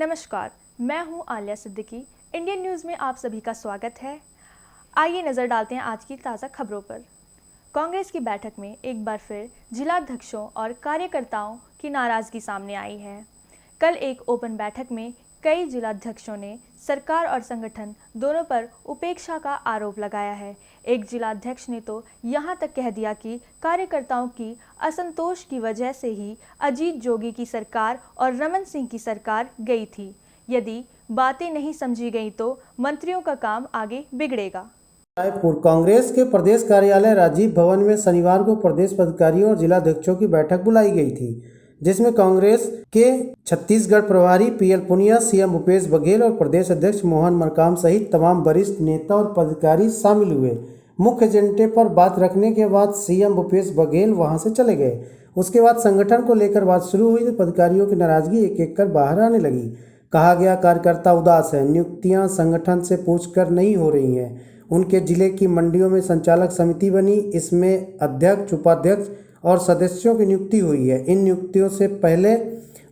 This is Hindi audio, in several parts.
नमस्कार, मैं हूं आलिया सिद्दीकी। इंडियन न्यूज़ में आप सभी का स्वागत है। आइए नज़र डालते हैं आज की ताज़ा खबरों पर। कांग्रेस की बैठक में एक बार फिर जिलाध्यक्षों और कार्यकर्ताओं की नाराज़गी सामने आई है। कल एक ओपन बैठक में कई जिलाध्यक्षों ने सरकार और संगठन दोनों पर उपेक्षा का आरोप लगाया है। एक जिलाध्यक्ष ने तो यहां तक कह दिया कि कार्यकर्ताओं की असंतोष की वजह से ही अजीत जोगी की सरकार और रमन सिंह की सरकार गई थी। यदि बातें नहीं समझी गई तो मंत्रियों का काम आगे बिगड़ेगा। रायपुर कांग्रेस के प्रदेश कार्यालय राजीव भवन में शनिवार को प्रदेश पदाधिकारियों और जिलाध्यक्षों की बैठक बुलाई गई थी, जिसमें कांग्रेस के छत्तीसगढ़ प्रभारी पीएल पुनिया, सीएम भूपेश बघेल और प्रदेश अध्यक्ष मोहन मरकाम सहित तमाम वरिष्ठ नेता और पदाधिकारी शामिल हुए। मुख्य एजेंडे पर बात रखने के बाद सीएम भूपेश बघेल वहां से चले गए। उसके बाद संगठन को लेकर बात शुरू हुई तो पदाधिकारियों की नाराजगी एक एक कर बाहर आने लगी। कहा गया कार्यकर्ता उदास है, नियुक्तियां संगठन से पूछकर नहीं हो रही हैं। उनके जिले की मंडियों में संचालक समिति बनी, इसमें अध्यक्ष, उपाध्यक्ष और सदस्यों की नियुक्ति हुई है। इन नियुक्तियों से पहले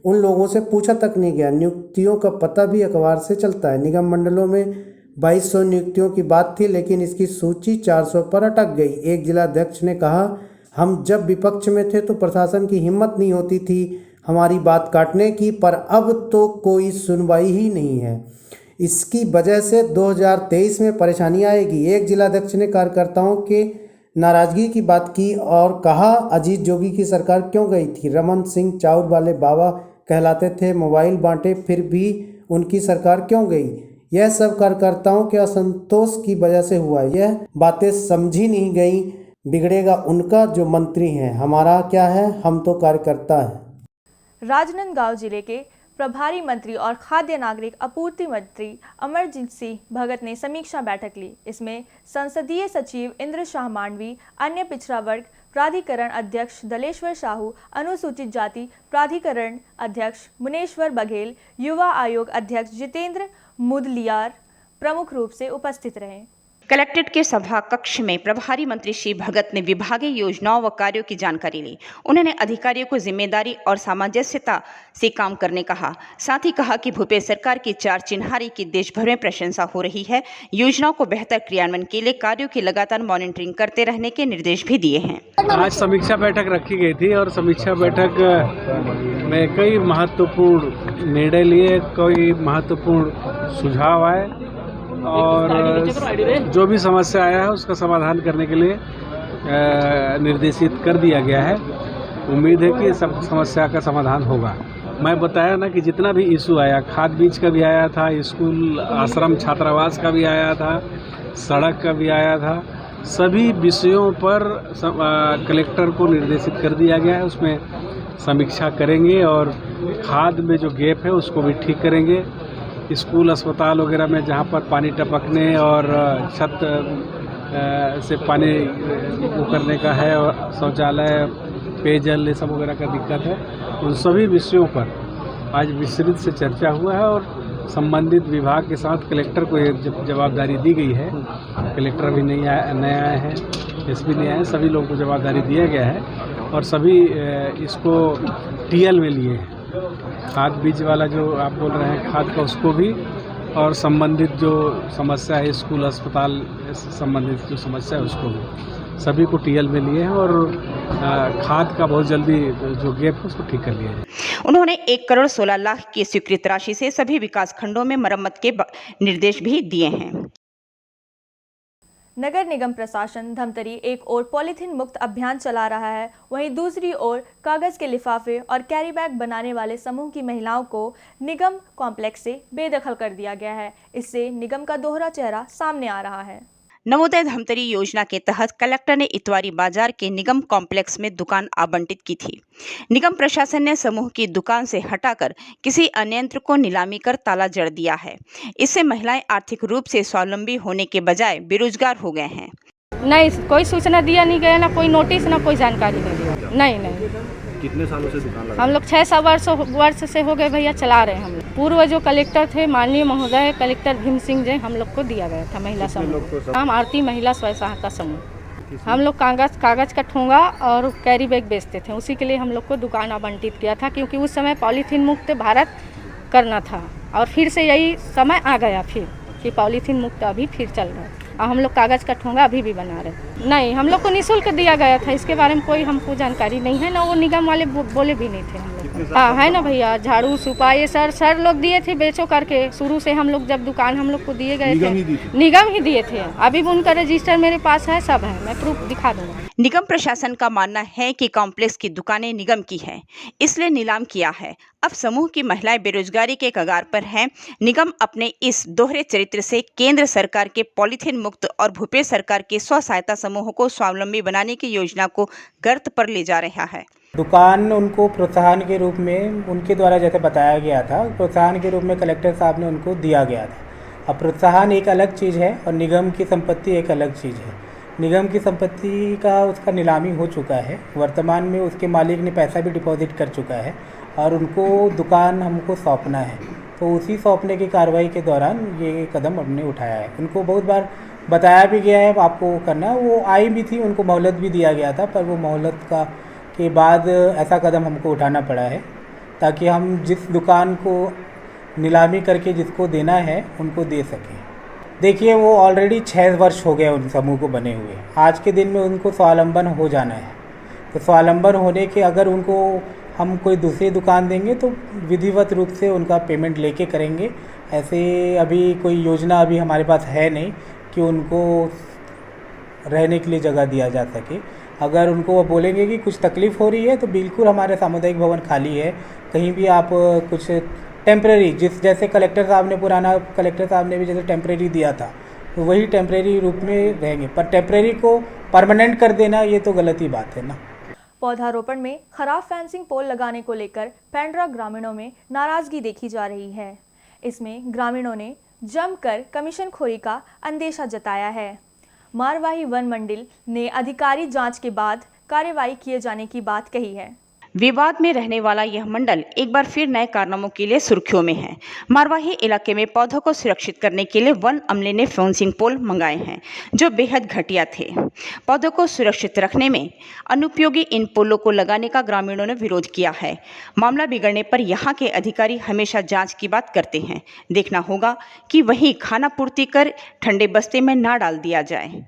उन लोगों से पूछा तक नहीं गया। नियुक्तियों का पता भी अखबार से चलता है। निगम मंडलों में 2200 नियुक्तियों की बात थी, लेकिन इसकी सूची 400 पर अटक गई। एक जिलाध्यक्ष ने कहा, हम जब विपक्ष में थे तो प्रशासन की हिम्मत नहीं होती थी हमारी बात काटने की, पर अब तो कोई सुनवाई ही नहीं है। इसकी वजह से 2023 में परेशानी आएगी। एक जिलाध्यक्ष ने कार्यकर्ताओं के नाराजगी की बात की और कहा, अजीत जोगी की सरकार क्यों गई थी? रमन सिंह चाउर वाले बाबा कहलाते थे, मोबाइल बांटे, फिर भी उनकी सरकार क्यों गई? यह सब कार्यकर्ताओं के असंतोष की वजह से हुआ। यह बातें समझी नहीं गई। बिगड़ेगा उनका जो मंत्री हैं, हमारा क्या है, हम तो कार्यकर्ता हैं। राजनांदगांव जिले के प्रभारी मंत्री और खाद्य नागरिक आपूर्ति मंत्री अमरजीत सिंह भगत ने समीक्षा बैठक ली। इसमें संसदीय सचिव इंद्र शाह मांडवी, अन्य पिछड़ा वर्ग प्राधिकरण अध्यक्ष दलेश्वर साहू, अनुसूचित जाति प्राधिकरण अध्यक्ष मुनेश्वर बघेल, युवा आयोग अध्यक्ष जितेंद्र मुदलियार प्रमुख रूप से उपस्थित रहे। कलेक्ट्रेट के सभा कक्ष में प्रभारी मंत्री श्री भगत ने विभागीय योजनाओं व कार्यों की जानकारी ली। उन्होंने अधिकारियों को जिम्मेदारी और सामंजस्यता से काम करने कहा। साथ ही कहा कि भूपेश सरकार की 4 चिन्हारी की देश भर में प्रशंसा हो रही है। योजनाओं को बेहतर क्रियान्वयन के लिए कार्यों की लगातार मॉनिटरिंग करते रहने के निर्देश भी दिए हैं। आज समीक्षा बैठक रखी गई थी और समीक्षा बैठक में कई महत्वपूर्ण निर्णय लिए, कई महत्वपूर्ण सुझाव आए और जो भी समस्या आया है उसका समाधान करने के लिए निर्देशित कर दिया गया है। उम्मीद है कि सब समस्या का समाधान होगा। मैं बताया ना कि जितना भी इशू आया, खाद बीज का भी आया था, स्कूल आश्रम छात्रावास का भी आया था, सड़क का भी आया था, सभी विषयों पर कलेक्टर को निर्देशित कर दिया गया है। उसमें समीक्षा करेंगे और खाद में जो गैप है उसको भी ठीक करेंगे। स्कूल अस्पताल वगैरह में जहाँ पर पानी टपकने और छत से पानी वो करने का है और शौचालय, पेयजल, ये सब वगैरह का दिक्कत है, उन सभी विषयों पर आज विस्तृत से चर्चा हुआ है और संबंधित विभाग के साथ कलेक्टर को ये जवाबदारी दी गई है। कलेक्टर भी नए आए हैं, एसपी नहीं आए, सभी लोगों को जवाबदारी दिया गया है और सभी इसको टीएल में लिए हैं। खाद बीज वाला जो आप बोल रहे हैं खाद का, उसको भी, और संबंधित जो समस्या है स्कूल अस्पताल संबंधित जो समस्या है उसको भी, सभी को टीएल में लिए हैं और खाद का बहुत जल्दी जो गैप है उसको ठीक कर लिया जाए। उन्होंने 1 करोड़ 16 लाख की स्वीकृत राशि से सभी विकास खंडों में मरम्मत के निर्देश भी दिए हैं। नगर निगम प्रशासन धमतरी एक ओर पॉलीथीन मुक्त अभियान चला रहा है, वहीं दूसरी ओर कागज के लिफाफे और कैरी बैग बनाने वाले समूह की महिलाओं को निगम कॉम्प्लेक्स से बेदखल कर दिया गया है। इससे निगम का दोहरा चेहरा सामने आ रहा है। नवोदय धमतरी योजना के तहत कलेक्टर ने इतवारी बाजार के निगम कॉम्प्लेक्स में दुकान आवंटित की थी। निगम प्रशासन ने समूह की दुकान से हटाकर किसी अन्य यंत्र को नीलामी कर ताला जड़ दिया है। इससे महिलाएं आर्थिक रूप से स्वावलंबी होने के बजाय बेरोजगार हो गए हैं। नहीं, कोई सूचना दिया नहीं गया, ना कोई नोटिस, ना कोई जानकारी नहीं दिया। नहीं। कितने सालों से दुकान लगा? हम लोग 6 वर्ष से हो गए भैया, चला रहे हैं हम लोग। पूर्व जो कलेक्टर थे माननीय महोदय कलेक्टर भीम सिंह जी, हम लोग को दिया गया था महिला समूह, हम आरती महिला स्वयं सहायता समूह। हम लोग कागज का ठोंगा और कैरी बैग बेचते थे, उसी के लिए हम लोग को दुकान आवंटित किया था, क्योंकि उस समय पॉलीथीन मुक्त भारत करना था, और फिर से यही समय आ गया फिर कि पॉलीथीन मुक्त अभी फिर चल रहा है, और हम लोग कागज़ का ठोंगा अभी भी बना रहे। नहीं, हम लोग को निःशुल्क दिया गया था, इसके बारे में कोई हमको जानकारी नहीं है ना, वो निगम वाले बोले भी नहीं थे हम लोग। हाँ है ना भैया, झाड़ू सुपा ये सर लोग दिए थे बेचो करके, शुरू से हम लोग जब दुकान हम लोग को दिए गए थे निगम ही दिए थे। अभी भी उनका रजिस्टर मेरे पास है, सब है, मैं प्रूफ दिखा दूँगा। निगम प्रशासन का मानना है कि कॉम्प्लेक्स की दुकानें निगम की है, इसलिए नीलाम किया है। अब समूह की महिलाएं बेरोजगारी के कगार पर हैं। निगम अपने इस दोहरे चरित्र से केंद्र सरकार के पॉलीथीन मुक्त और भूपेश सरकार के स्व सहायता समूहों को स्वावलंबी बनाने की योजना को गर्त पर ले जा रहा है। दुकान उनको प्रोत्साहन के रूप में उनके द्वारा जैसे बताया गया था, प्रोत्साहन के रूप में कलेक्टर साहब ने उनको दिया गया था। अब प्रोत्साहन एक अलग चीज़ है और निगम की संपत्ति एक अलग चीज़ है। निगम की संपत्ति का उसका नीलामी हो चुका है, वर्तमान में उसके मालिक ने पैसा भी डिपॉजिट कर चुका है और उनको दुकान हमको सौंपना है, तो उसी सौंपने की कार्रवाई के दौरान ये कदम हमने उठाया है। उनको बहुत बार बताया भी गया है आपको करना, वो आई भी थी, उनको मोहलत भी दिया गया था, पर वो मोहलत के बाद ऐसा कदम हमको उठाना पड़ा है ताकि हम जिस दुकान को नीलामी करके जिसको देना है उनको दे सकें। देखिए, वो ऑलरेडी 6 वर्ष हो गए उन समूह को बने हुए, आज के दिन में उनको स्वावलंबन हो जाना है। तो स्वावलंबन होने के अगर उनको हम कोई दूसरी दुकान देंगे तो विधिवत रूप से उनका पेमेंट लेके करेंगे। ऐसे अभी कोई योजना अभी हमारे पास है नहीं कि उनको रहने के लिए जगह दिया जा सके। अगर उनको वो बोलेंगे कि कुछ तकलीफ़ हो रही है तो बिल्कुल हमारे सामुदायिक भवन खाली है, कहीं भी आप कुछ टेम्प्रेरी, जैसे कलेक्टर साहब ने पुराना कलेक्टर साहब ने भी जैसे टेम्प्रेरी दिया था, तो वही टेम्प्रेरी रूप में रहेंगे, पर टेम्प्रेरी को परमानेंट कर देना ये तो गलत ही बात है ना। पौधारोपण में खराब फेंसिंग पोल लगाने को लेकर पेंड्रा ग्रामीणों में नाराजगी देखी जा रही है। इसमें ग्रामीणों ने जमकर कमीशनखोरी का अंदेशा जताया है। मारवाही वन मंडल ने अधिकारी जांच के बाद कार्रवाई किए जाने की बात कही है। विवाद में रहने वाला यह मंडल एक बार फिर नए कारनामों के लिए सुर्खियों में है। मारवाही इलाके में पौधों को सुरक्षित करने के लिए वन अमले ने फेंसिंग पोल मंगाए हैं जो बेहद घटिया थे। पौधों को सुरक्षित रखने में अनुपयोगी इन पोलों को लगाने का ग्रामीणों ने विरोध किया है। मामला बिगड़ने पर यहाँ के अधिकारी हमेशा जांच की बात करते हैं। देखना होगा कि वहीं खाना पूर्ति कर ठंडे बस्ते में ना डाल दिया जाए।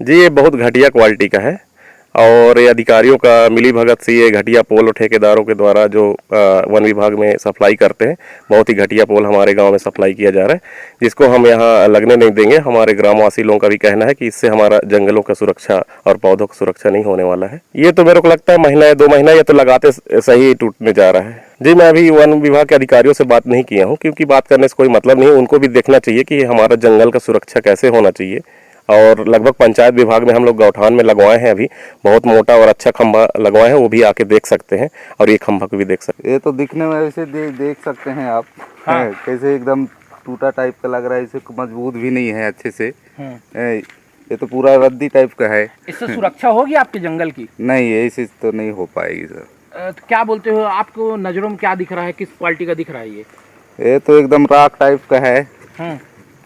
जी, ये बहुत घटिया क्वालिटी का है और ये अधिकारियों का मिली भगत से ये घटिया पोल ठेकेदारों के द्वारा जो वन विभाग में सप्लाई करते हैं, बहुत ही घटिया पोल हमारे गांव में सप्लाई किया जा रहा है, जिसको हम यहाँ लगने नहीं देंगे। हमारे ग्रामवासी लोगों का भी कहना है कि इससे हमारा जंगलों का सुरक्षा और पौधों की सुरक्षा नहीं होने वाला है। ये तो मेरे को लगता है महीना या 2 महीना ये तो लगाते सही टूटने जा रहा है। जी, मैं अभी वन विभाग के अधिकारियों से बात नहीं किया हूँ, क्योंकि बात करने से कोई मतलब नहीं है। उनको भी देखना चाहिए कि हमारा जंगल का सुरक्षा कैसे होना चाहिए। और लगभग पंचायत विभाग में हम लोग गौठान में लगवाए हैं, अभी बहुत मोटा और अच्छा खंभा लगवाए हैं, वो भी आके देख सकते हैं और ये खंभा को भी देख सकते हैं। ये तो दिखने में ऐसे देख सकते हैं आप। हाँ। कैसे एकदम टूटा टाइप का लग रहा है, इसे मजबूत भी नहीं है अच्छे से। ये तो पूरा रद्दी टाइप का है। इससे सुरक्षा होगी आपके जंगल की? नहीं, ऐसे तो नहीं हो पाएगी सर। तो क्या बोलते हो, आपको नजरों में क्या दिख रहा है, किस क्वालिटी का दिख रहा है? ये तो एकदम राख टाइप का है,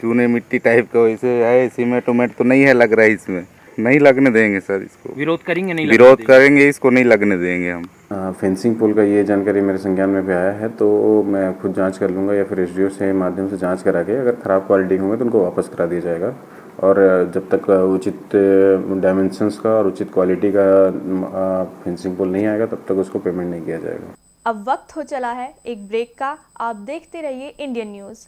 चूने मिट्टी टाइप का वैसे है। सीमेंट उमेंट तो नहीं है लग रहा है, इसमें नहीं लगने देंगे सर। इसको विरोध करेंगे? नहीं विरोध करेंगे, इसको नहीं लगने देंगे हम। फेंसिंग पोल का ये जानकारी मेरे संज्ञान में भी आया है, तो मैं खुद जांच कर लूँगा या फिर एसडीओ से माध्यम से जांच करा के अगर ख़राब क्वालिटी होंगे तो उनको वापस करा दिया जाएगा। और जब तक उचित डायमेंशंस का और उचित क्वालिटी का फेंसिंग पोल नहीं आएगा तब तक उसको पेमेंट नहीं किया जाएगा। अब वक्त हो चला है एक ब्रेक का। आप देखते रहिए इंडियन न्यूज़।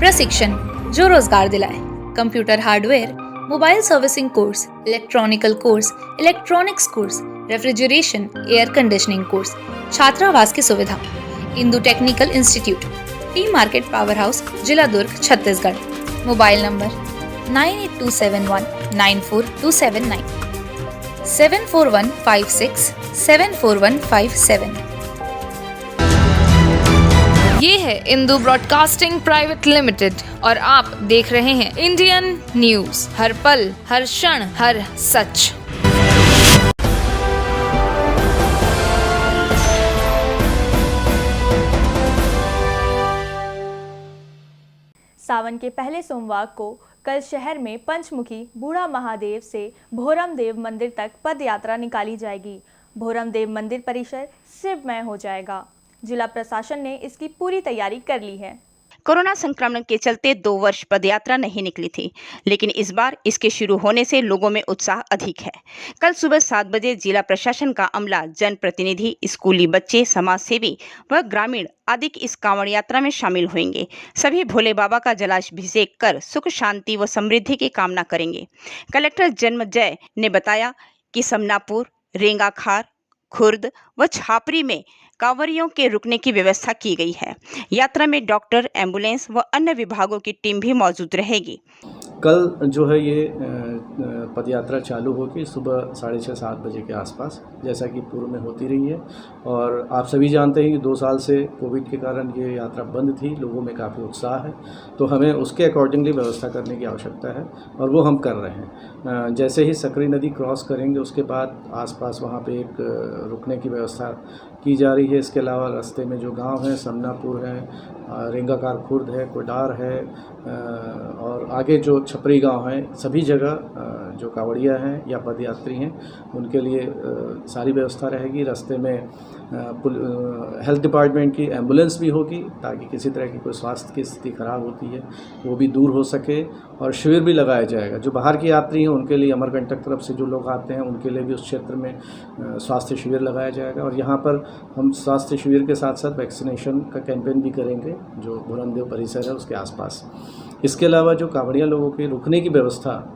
प्रशिक्षण जो रोजगार दिलाए। Computer hardware, mobile servicing course, electronical course, electronics course, refrigeration, air conditioning course, छात्रावास की सुविधा, Indu technical institute, T market power house, जिला दुर्ग, छत्तीसगढ़। Mobile number 9827194279, 7415674157। ये है इंदू ब्रॉडकास्टिंग प्राइवेट लिमिटेड और आप देख रहे हैं इंडियन न्यूज, हर पल, हर क्षण, हर सच। सावन के पहले सोमवार को कल शहर में पंचमुखी बूढ़ा महादेव से भोरम देव मंदिर तक पद यात्रा निकाली जाएगी। भोरम देव मंदिर परिसर शिवमय हो जाएगा। जिला प्रशासन ने इसकी पूरी तैयारी कर ली है। कोरोना संक्रमण के चलते 2 वर्ष पदयात्रा नहीं निकली थी, लेकिन इस बार इसके शुरू होने से लोगों में उत्साह अधिक है। कल सुबह 7 बजे जिला प्रशासन का अमला, जनप्रतिनिधि, स्कूली बच्चे, समाज सेवी व ग्रामीण आदि इस कांवड़ यात्रा में शामिल होंगे। सभी भोले बाबा का जलाभिषेक कर सुख, शांति व समृद्धि की कामना करेंगे। कलेक्टर जन्मजय ने बताया कि समनापुर, रेंगाखार, खुर्द व छापरी में कांवरियों के रुकने की व्यवस्था की गई है। यात्रा में डॉक्टर, एम्बुलेंस व अन्य विभागों की टीम भी मौजूद रहेगी। कल जो है ये पदयात्रा चालू होगी सुबह 6:30-7 बजे के आसपास, जैसा कि पूर्व में होती रही है। और आप सभी जानते हैं कि 2 साल से कोविड के कारण ये यात्रा बंद थी। लोगों में काफ़ी उत्साह है, तो हमें उसके अकॉर्डिंगली व्यवस्था करने की आवश्यकता है और वो हम कर रहे हैं। जैसे ही सकरी नदी क्रॉस करेंगे उसके बाद आसपास वहाँ पे एक रुकने की व्यवस्था की जा रही है। इसके अलावा रास्ते में जो गांव हैं, समनापुर है, रेंगाकार खुर्द है, कोडार है और आगे जो छपरी गांव हैं, सभी जगह जो कांवड़िया हैं या पदयात्री हैं उनके लिए सारी व्यवस्था रहेगी। रास्ते में हेल्थ डिपार्टमेंट की एम्बुलेंस भी होगी ताकि किसी तरह की कोई स्वास्थ्य की स्थिति ख़राब होती है वो भी दूर हो सके। और शिविर भी लगाया जाएगा। जो बाहर के यात्री हैं उनके लिए, अमरकंटक तरफ से जो लोग आते हैं उनके लिए भी उस क्षेत्र में स्वास्थ्य शिविर लगाया जाएगा। और यहाँ पर हम स्वास्थ्य शिविर के साथ साथ वैक्सीनेशन का कैंपेन भी करेंगे जो भोरमदेव परिसर है उसके आसपास। इसके अलावा जो कांवड़िया लोगों के रुकने की व्यवस्था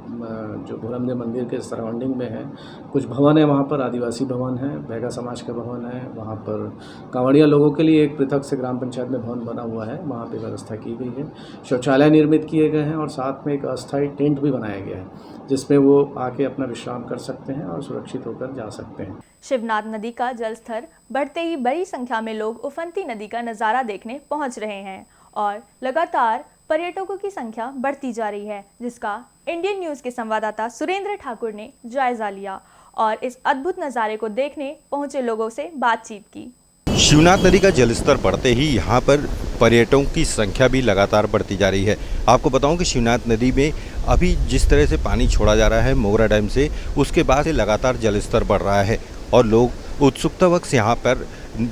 जो भोरमदेव मंदिर के सराउंडिंग में है, कुछ भवन है वहाँ पर, आदिवासी भवन है, बैगा समाज का भवन है, वहाँ पर कांवड़िया लोगों के लिए एक पृथक से ग्राम पंचायत में भवन बना हुआ है, वहाँ पे व्यवस्था की गई है। शौचालय निर्मित किए गए हैं और साथ में एक अस्थायी टेंट भी बनाया गया है जिसमें वो आके अपना विश्राम कर सकते हैं और सुरक्षित होकर जा सकते हैं। शिवनाथ नदी का जलस्तर बढ़ते ही बड़ी संख्या में लोग उफनती नदी का नज़ारा देखने पहुंच रहे हैं और लगातार पर्यटकों की संख्या बढ़ती जा रही है, जिसका इंडियन न्यूज़ के संवाददाता सुरेंद्र ठाकुर ने जायजा लिया और इस अद्भुत नज़ारे को देखने पहुंचे लोगों से बातचीत की। शिवनाथ नदी का जलस्तर बढ़ते ही यहाँ पर पर्यटकों की संख्या भी लगातार बढ़ती जा रही है। आपको बताऊं कि शिवनाथ नदी में अभी जिस तरह से पानी छोड़ा जा रहा है मोगरा डैम से, उसके बाद से लगातार जलस्तर बढ़ रहा है और लोग उत्सुकतावश यहाँ पर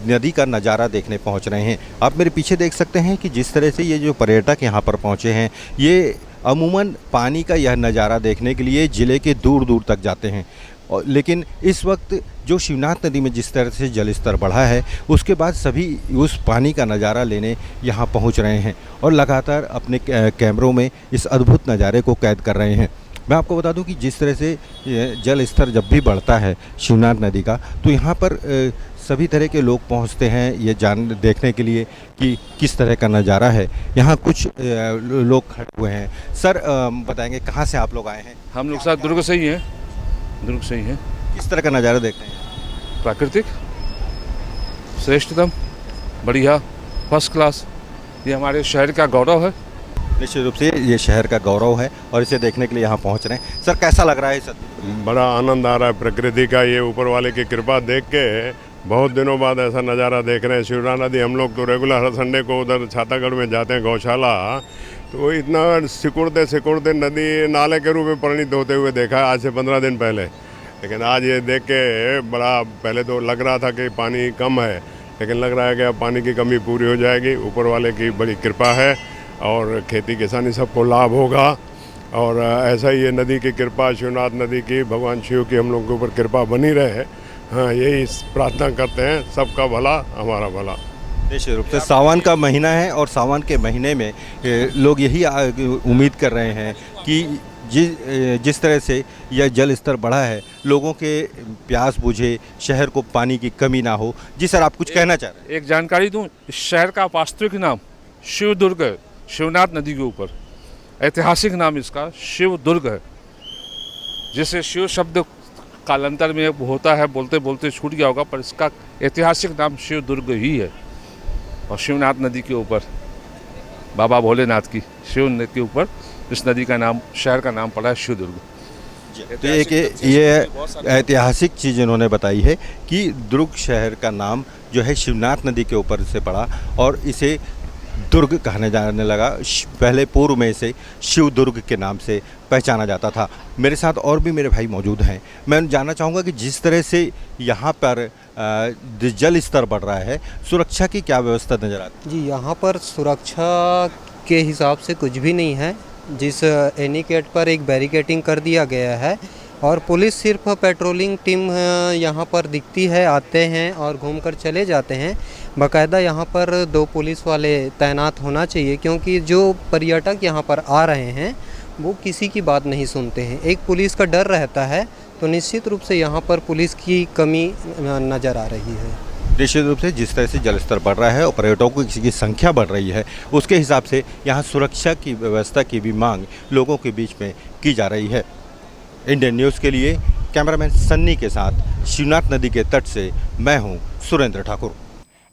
नदी का नज़ारा देखने पहुँच रहे हैं। आप मेरे पीछे देख सकते हैं कि जिस तरह से ये जो पर्यटक यहाँ पर पहुँचे हैं, ये अमूमन पानी का यह नज़ारा देखने के लिए ज़िले के दूर दूर तक जाते हैं। लेकिन इस वक्त जो शिवनाथ नदी में जिस तरह से जलस्तर बढ़ा है, उसके बाद सभी उस पानी का नज़ारा लेने यहाँ पहुँच रहे हैं और लगातार अपने कैमरों में इस अद्भुत नज़ारे को कैद कर रहे हैं। मैं आपको बता दूं कि जिस तरह से जल स्तर जब भी बढ़ता है शिवनाथ नदी का, तो यहाँ पर सभी तरह के लोग पहुँचते हैं ये देखने के लिए कि किस तरह का नज़ारा है। यहाँ कुछ लोग खड़े हुए हैं। सर बताएंगे कहाँ से आप लोग आए हैं? हम लोग साथ दुर्ग से ही हैं। दुर्ग से ही है। किस तरह का नज़ारा देखते हैं? प्राकृतिक, श्रेष्ठतम, बढ़िया, फर्स्ट क्लास। ये हमारे शहर का गौरव है। निश्चित रूप से ये शहर का गौरव है और इसे देखने के लिए यहाँ पहुँच रहे हैं। सर कैसा लग रहा है सर? बड़ा आनंद आ रहा है प्रकृति का, ये ऊपर वाले की कृपा देख के। बहुत दिनों बाद ऐसा नज़ारा देख रहे हैं। शिवनाथ नदी हम लोग तो रेगुलर हर संडे को उधर छातागढ़ में जाते हैं गौशाला, तो इतना सिकुड़ते नदी नाले के रूप में परिणित होते हुए देखा है आज से 15 दिन पहले। लेकिन आज ये देख के बड़ा, पहले तो लग रहा था कि पानी कम है, लेकिन लग रहा है कि अब पानी की कमी पूरी हो जाएगी। ऊपर वाले की बड़ी कृपा है और खेती किसानी सबको लाभ होगा। और ऐसा ही ये नदी की कृपा, शिवनाथ नदी की, भगवान शिव की हम लोगों के ऊपर कृपा बनी रहे। हाँ, यही प्रार्थना करते हैं, सबका भला हमारा भला। निश्चित रूप से सावन का महीना है और सावन के महीने में लोग यही उम्मीद कर रहे हैं कि जिस तरह से यह जल स्तर बढ़ा है, लोगों के प्यास बुझे, शहर को पानी की कमी ना हो। जी सर, आप कुछ कहना चाह रहे हैं? एक जानकारी दूं, इस शहर का वास्तविक नाम शिवदुर्ग है, शिवनाथ नदी के ऊपर। ऐतिहासिक नाम इसका शिवदुर्ग है, जिसे शिव शब्द कालांतर में होता है, बोलते बोलते छूट गया होगा, पर इसका ऐतिहासिक नाम शिवदुर्ग ही है। और शिवनाथ नदी के ऊपर बाबा भोलेनाथ की शिव नदी के ऊपर इस नदी का नाम, शहर का नाम पड़ा है शिवदुर्ग। तो ये ऐतिहासिक चीज़ इन्होंने बताई है कि दुर्ग शहर का नाम जो है शिवनाथ नदी के ऊपर से पड़ा और इसे दुर्ग कहने जाने लगा। पहले पूर्व में इसे शिवदुर्ग के नाम से पहचाना जाता था। मेरे साथ और भी मेरे भाई मौजूद हैं। मैं जानना चाहूँगा कि जिस तरह से यहाँ पर जल स्तर बढ़ रहा है, सुरक्षा की क्या व्यवस्था नज़र आती है? जी, यहाँ पर सुरक्षा के हिसाब से कुछ भी नहीं है। जिस एनीकेट पर एक बैरिकेटिंग कर दिया गया है और पुलिस सिर्फ पेट्रोलिंग टीम यहाँ पर दिखती है, आते हैं और घूमकर चले जाते हैं। बाकायदा यहाँ पर 2 पुलिस वाले तैनात होना चाहिए, क्योंकि जो पर्यटक यहाँ पर आ रहे हैं वो किसी की बात नहीं सुनते हैं। एक पुलिस का डर रहता है, तो निश्चित रूप से यहाँ पर पुलिस की कमी नज़र आ रही है। निश्चित रूप से जिस तरह से जल स्तर बढ़ रहा है और पर्यटकों की संख्या बढ़ रही है, उसके हिसाब से यहाँ सुरक्षा की व्यवस्था की भी मांग लोगों के बीच में की जा रही है। इंडियन न्यूज़ के लिए कैमरामैन सन्नी के साथ शिवनाथ नदी के तट से मैं हूँ सुरेंद्र ठाकुर।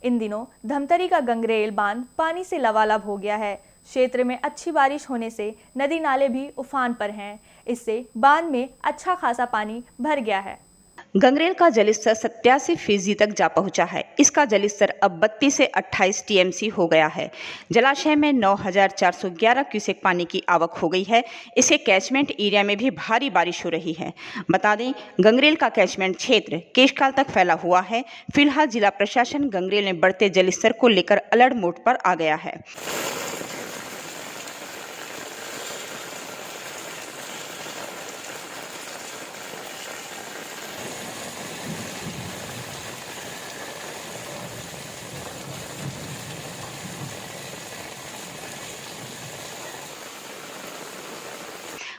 इन दिनों धमतरी का गंगरेल बांध पानी से लबालब हो गया है। क्षेत्र में अच्छी बारिश होने से नदी नाले भी उफान पर हैं। इससे बांध में अच्छा खासा पानी भर गया है। गंगरेल का जलस्तर 87% तक जा पहुंचा है। इसका जलस्तर अब 32 से 28 टीएमसी हो गया है। जलाशय में 9411 क्यूसेक पानी की आवक हो गई है। इससे कैचमेंट एरिया में भी भारी बारिश हो रही है। बता दें, गंगरेल का कैचमेंट क्षेत्र केशकाल तक फैला हुआ है। फिलहाल जिला प्रशासन गंगरेल में बढ़ते जलस्तर को लेकर अलर्ट मोड पर आ गया है।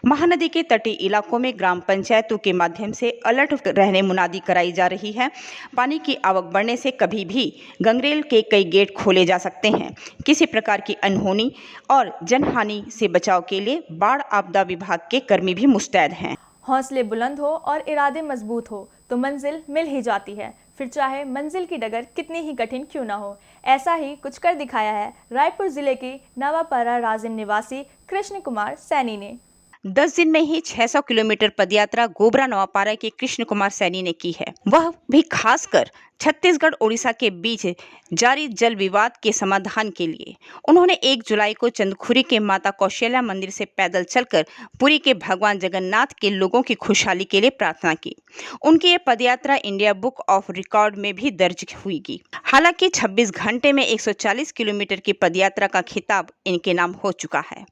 महानदी के तटीय इलाकों में ग्राम पंचायतों के माध्यम से अलर्ट रहने मुनादी कराई जा रही है। पानी की आवक बढ़ने से कभी भी गंगरेल के कई गेट खोले जा सकते हैं। किसी प्रकार की अनहोनी और जनहानि से बचाव के लिए बाढ़ आपदा विभाग के कर्मी भी मुस्तैद हैं। हौसले बुलंद हो और इरादे मजबूत हो तो मंजिल मिल ही जाती है, फिर चाहे मंजिल की डगर कितनी ही कठिन क्यों ना हो। ऐसा ही कुछ कर दिखाया है रायपुर जिले के नवापारा राजिम निवासी कृष्ण कुमार सैनी ने। 10 दिन में ही 600 किलोमीटर पदयात्रा गोबरा नवापारा के कृष्ण कुमार सैनी ने की है, वह भी खासकर छत्तीसगढ़ ओडिशा के बीच जारी जल विवाद के समाधान के लिए। उन्होंने 1 जुलाई को चंदखुरी के माता कौशल्या मंदिर से पैदल चलकर पुरी के भगवान जगन्नाथ के लोगों की खुशहाली के लिए प्रार्थना की। उनकी ये पदयात्रा इंडिया बुक ऑफ रिकॉर्ड में भी दर्ज हुई। हालांकि 26 घंटे में 140 किलोमीटर की पदयात्रा का खिताब इनके नाम हो चुका है।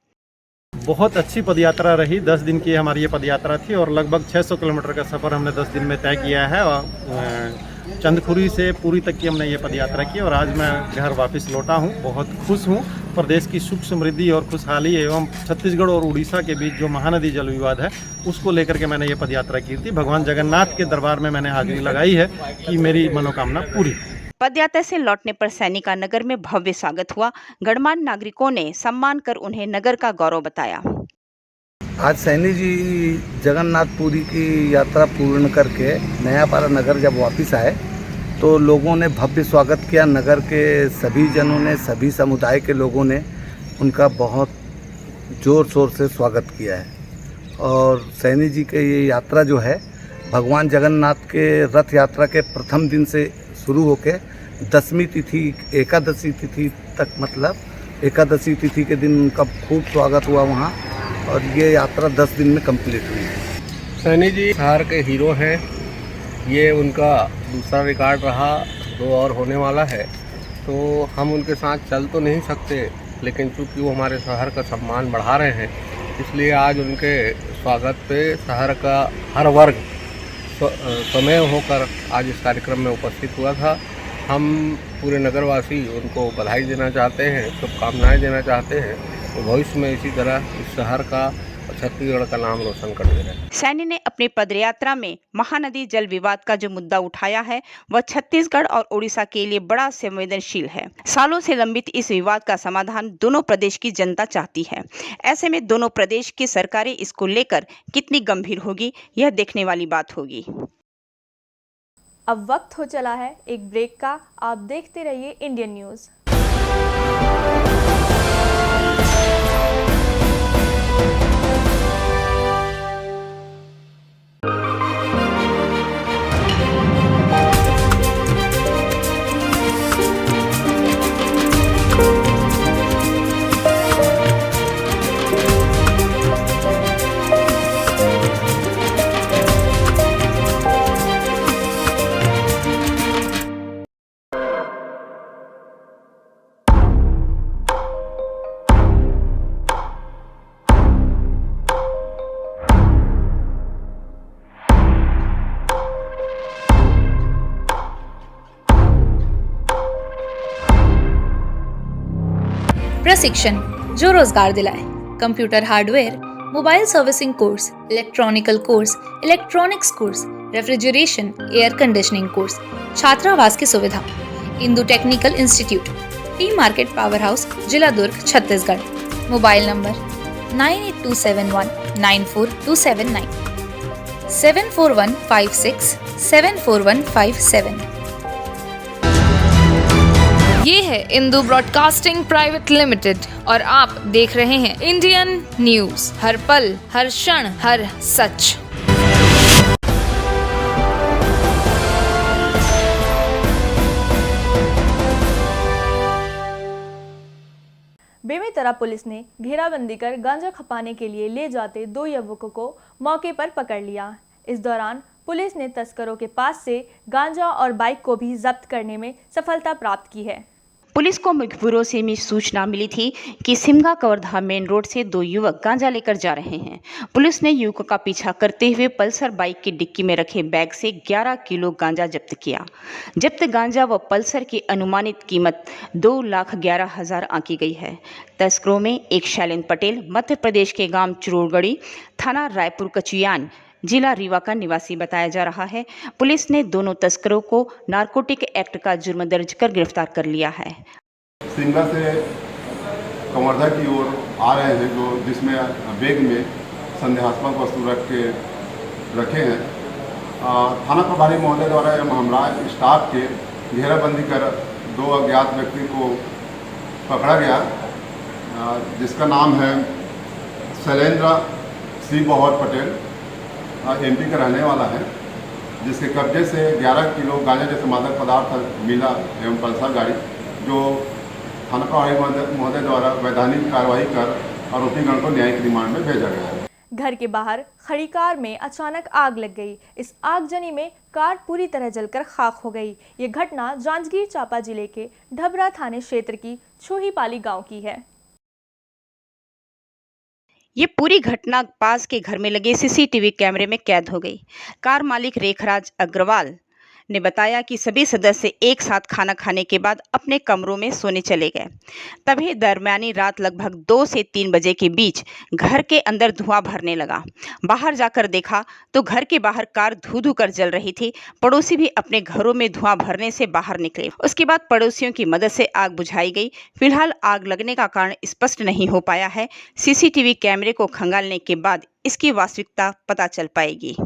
बहुत अच्छी पदयात्रा रही। 10 दिन की हमारी ये पदयात्रा थी और लगभग 600 किलोमीटर का सफ़र हमने 10 दिन में तय किया है। और चंदखुरी से पुरी तक की हमने ये पदयात्रा की और आज मैं घर वापस लौटा हूँ। बहुत खुश हूँ। प्रदेश की सुख समृद्धि और खुशहाली एवं छत्तीसगढ़ और उड़ीसा के बीच जो महानदी जल विवाद है उसको लेकर के मैंने ये पदयात्रा की थी। भगवान जगन्नाथ के दरबार में मैंने हाजिरी लगाई है कि मेरी मनोकामना पूरी। पदयात्रा से लौटने पर सैनी का नगर में भव्य स्वागत हुआ। गणमान्य नागरिकों ने सम्मान कर उन्हें नगर का गौरव बताया। आज सैनी जी जगन्नाथपुरी की यात्रा पूर्ण करके नयापारा नगर जब वापस आए तो लोगों ने भव्य स्वागत किया। नगर के सभी जनों ने, सभी समुदाय के लोगों ने उनका बहुत ज़ोर शोर से स्वागत किया है। और सैनी जी की ये यात्रा जो है भगवान जगन्नाथ के रथ यात्रा के प्रथम दिन से शुरू होके 10वीं तिथि, एकादशी तिथि तक, मतलब एकादशी तिथि के दिन उनका खूब स्वागत हुआ वहाँ और ये यात्रा 10 दिन में कंप्लीट हुई। सैनी जी शहर के हीरो हैं। ये उनका दूसरा रिकॉर्ड रहा, 2 और होने वाला है। तो हम उनके साथ चल तो नहीं सकते, लेकिन चूँकि वो हमारे शहर का सम्मान बढ़ा रहे हैं, इसलिए आज उनके स्वागत पे शहर का हर वर्ग समय होकर आज इस कार्यक्रम में उपस्थित हुआ था। हम पूरे नगरवासी उनको बधाई देना चाहते हैं, शुभकामनाएं देना चाहते हैं। तो भविष्य में इसी तरह इस शहर का छत्तीसगढ़ का नाम रोशन कर दे रहे हैं। सैनी ने अपनी पदयात्रा में महानदी जल विवाद का जो मुद्दा उठाया है वह छत्तीसगढ़ और उड़ीसा के लिए बड़ा संवेदनशील है। सालों से लंबित इस विवाद का समाधान दोनों प्रदेश की जनता चाहती है। ऐसे में दोनों प्रदेश की सरकारें इसको लेकर कितनी गंभीर होगी यह देखने वाली बात होगी। अब वक्त हो चला है एक ब्रेक का। आप देखते रहिए इंडियन न्यूज़। प्रशिक्षण जो रोजगार दिलाए। Computer hardware, mobile servicing course, electronical course, electronics course, refrigeration, air conditioning course, छात्रावास की सुविधा। Indu technical institute, T market power house, जिला दुर्ग, छत्तीसगढ़। Mobile number 9827194279, 7415674157। ये है इंदु ब्रॉडकास्टिंग प्राइवेट लिमिटेड और आप देख रहे हैं इंडियन न्यूज, हर पल, हर क्षण, हर सच। बेमेतरा पुलिस ने घेराबंदी कर गांजा खपाने के लिए ले जाते 2 युवकों को मौके पर पकड़ लिया। इस दौरान पुलिस ने तस्करों के पास से गांजा और बाइक को भी जब्त करने में सफलता प्राप्त की है। पुलिस को मुखबिरों से सूचना मिली थी कि सिमगा कवर्धा मेन रोड से 2 युवक गांजा लेकर जा रहे हैं। पुलिस ने युवकों का पीछा करते हुए पल्सर बाइक की डिक्की में रखे बैग से 11 किलो गांजा जब्त किया। जब्त गांजा व पल्सर की अनुमानित कीमत 2,11,000 आंकी गई है। तस्करों में एक शैलेंद्र पटेल मध्य प्रदेश के गांव चुरोड़गढ़ी, थाना रायपुर कचुयान, जिला रीवा का निवासी बताया जा रहा है। पुलिस ने दोनों तस्करों को नारकोटिक एक्ट का जुर्म दर्ज कर गिरफ्तार कर लिया है। सिमला से कवर्धा की ओर आ रहे हैं जिसमें बैग में संदेहास्पद वस्तु रखे हैं। थाना प्रभारी महोदय द्वारा हमरा स्टाफ के घेराबंदी कर 2 अज्ञात व्यक्ति को पकड़ा गया, जिसका नाम है शैलेंद्र सिंह बहोर पटेल, एमपी का रहने वाला है, जिसके कब्जे से 11 किलो गांजा जैसे मादक पदार्थ मिला एवं पल्सर गाड़ी, जो थाना प्रभारी महोदय द्वारा वैधानिक कार्रवाई कर आरोपीगण को न्यायिक रिमांड में भेजा गया है। घर के बाहर खड़ी कार में अचानक आग लग गई। इस आगजनी में कार पूरी तरह जलकर खाक हो गई। ये घटना जांजगीर चांपा जिले के ढबरा थाने क्षेत्र की छोहीपाली गाँव की है। ये पूरी घटना पास के घर में लगे सीसीटीवी कैमरे में कैद हो गई। कार मालिक रेखराज अग्रवाल ने बताया कि सभी सदस्य एक साथ खाना खाने के बाद अपने कमरों में सोने चले गए। तभी दरमियानी रात लगभग 2 से 3 बजे के बीच घर के अंदर धुआं भरने लगा। बाहर जाकर देखा तो घर के बाहर कार धू-धू कर जल रही थी। पड़ोसी भी अपने घरों में धुआं भरने से बाहर निकले। उसके बाद पड़ोसियों की मदद से आग बुझाई गई। फिलहाल आग लगने का कारण स्पष्ट नहीं हो पाया है। सीसीटीवी कैमरे को खंगालने के बाद इसकी वास्तविकता पता चल पाएगी।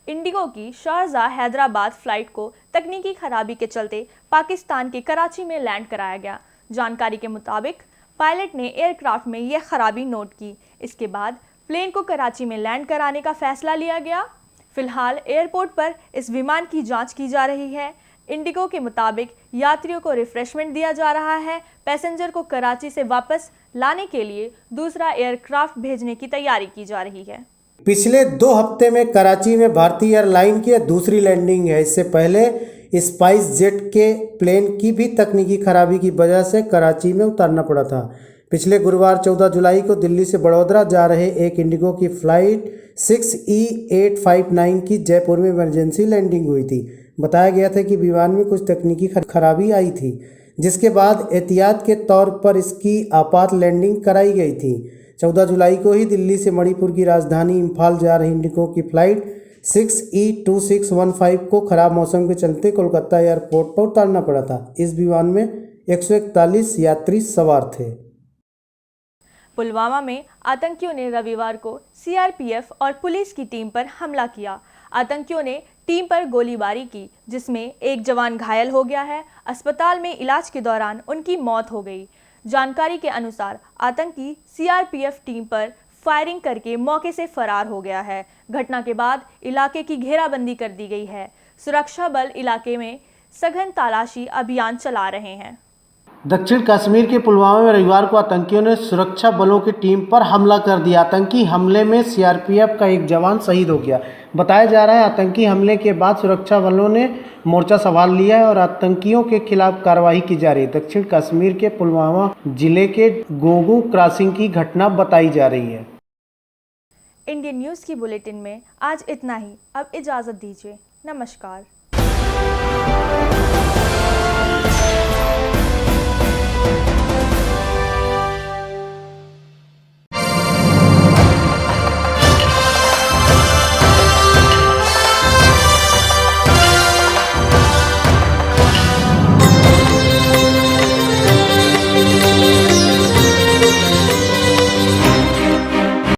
इंडिगो की शारजाह हैदराबाद फ्लाइट को तकनीकी खराबी के चलते पाकिस्तान के कराची में लैंड कराया गया। जानकारी के मुताबिक पायलट ने एयरक्राफ्ट में यह खराबी नोट की। इसके बाद प्लेन को कराची में लैंड कराने का फैसला लिया गया। फिलहाल एयरपोर्ट पर इस विमान की जांच की जा रही है। इंडिगो के मुताबिक यात्रियों को रिफ्रेशमेंट दिया जा रहा है। पैसेंजर को कराची से वापस लाने के लिए दूसरा एयरक्राफ्ट भेजने की तैयारी की जा रही है। पिछले 2 हफ्ते में कराची में भारतीय एयरलाइन की दूसरी लैंडिंग है। इससे पहले स्पाइस जेट के प्लेन की भी तकनीकी खराबी की वजह से कराची में उतारना पड़ा था। पिछले गुरुवार 14 जुलाई को दिल्ली से बड़ौदा जा रहे एक इंडिगो की फ्लाइट 6E859 की जयपुर में इमरजेंसी लैंडिंग हुई थी। बताया गया था कि विमान में कुछ तकनीकी खराबी आई थी, जिसके बाद एहतियात के तौर पर इसकी आपात लैंडिंग कराई गई थी। 14 जुलाई को ही दिल्ली से मणिपुर की राजधानी इम्फाल जा रही इंडिगो की फ्लाइट 6E2615 को खराब मौसम के चलते कोलकाता एयरपोर्ट पर उतारना पड़ा था। इस विमान में 141 यात्री सवार थे। पुलवामा में आतंकियों ने रविवार को सीआरपीएफ और पुलिस की टीम पर हमला किया। आतंकियों ने टीम पर गोलीबारी की, जिसमें एक जवान घायल हो गया है। अस्पताल में इलाज के दौरान उनकी मौत हो गई। जानकारी के अनुसार आतंकी सीआरपीएफ टीम पर फायरिंग करके मौके से फरार हो गया है। घटना के बाद इलाके की घेराबंदी कर दी गई है। सुरक्षा बल इलाके में सघन तलाशी अभियान चला रहे हैं। दक्षिण कश्मीर के पुलवामा में रविवार को आतंकियों ने सुरक्षा बलों की टीम पर हमला कर दिया। आतंकी हमले में सीआरपीएफ का एक जवान शहीद हो गया। बताया जा रहा है आतंकी हमले के बाद सुरक्षा बलों ने मोर्चा संभाल लिया है और आतंकियों के खिलाफ कार्रवाई की जा रही है। दक्षिण कश्मीर के पुलवामा जिले के गोगू क्रॉसिंग की घटना बताई जा रही है। इंडियन न्यूज़ की बुलेटिन में आज इतना ही। अब इजाज़त दीजिए। नमस्कार।